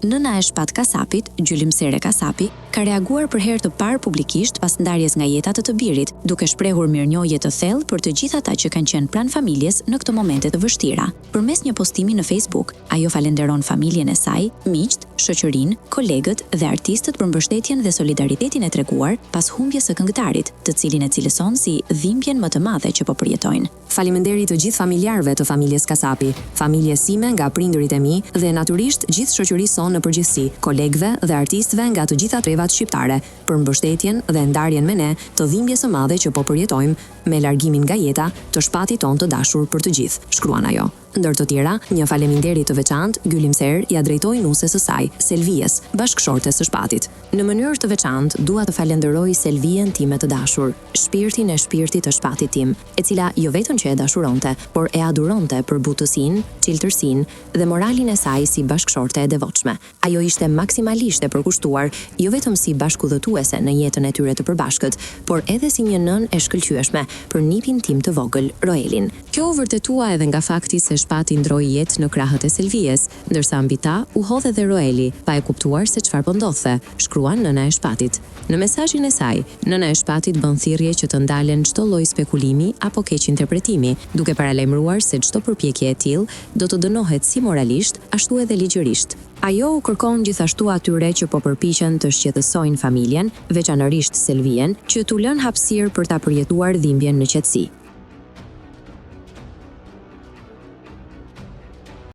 Nëna e shpat Kasapit, Gjylimsere Kasapi, ka reaguar për herë të parë publikisht pas ndarjes nga jeta të birit, duke shprehur mirënjohje të thellë për të gjithë ata që kanë qenë pranë familjes në këto momente të vështira. Përmes një postimi në Facebook, ajo falenderon familjen e saj, miqt, shoqërinë, kolegët dhe artistët për mbështetjen dhe solidaritetin e treguar pas humbjes së këngëtarit, të cilin e cilëson si dhimbjen më të madhe që po përjetojnë. Faleminderit të gjithë familjarëve të familjes Kasapi, familjes sime nga prindërit e mi dhe natyrisht gjithë shoqërisë sonë në përgjithësi, kolegëve dhe artistëve nga të gjitha trevat shqiptare për mbështetjen dhe ndarjen me ne të dhimbjes së madhe që po përjetojmë me largimin nga jeta të shpatit ton të dashur për të gjithë, shkruan ajo. Ndër të tjera, një faleminderit të veçantë Gjylimser ja drejtoi nuses së saj, Selvijes, bashkëshortes së shpatit. Në mënyrë të veçantë, dua të falenderoj Selvijen time të dashur, shpirtin e shpirtit të shpatit tim, e cila jo vetëm që e dashuronte, por e aduronte për butësinë, çiltërsinë dhe moralin e saj si bashkëshorte e devotshme. Ajo ishte maksimalisht e përkushtuar, jo vetëm si bashkëudhëtuese në jetën e tyre të përbashkët, por edhe si një nën e shkëlqyeshme për nipin tim të vogël, Roelin. Kjo u vërtetua edhe nga fakti se shpati ndroi jetë në krahët e Selvijes, ndërsa mbi ta u hodhe dhe Roeli, pa e kuptuar se çfarë po ndodhte, shkruan nëna e shpatit. Në mesazhin e saj, nëna e shpatit bën thirrje që të ndalen çdo lloj spekulimi apo keq interpretimi, duke paralajmëruar se çdo përpjekje e tillë do të dënohet si moralisht, ashtu edhe ligjërisht. Ajo u kërkon gjithashtu atyre që po përpiqen të shqetësojnë familjen, veçanërisht Selvijen, që t'u lënë hapësirë për ta përjetuar dhimbjen në qetësi.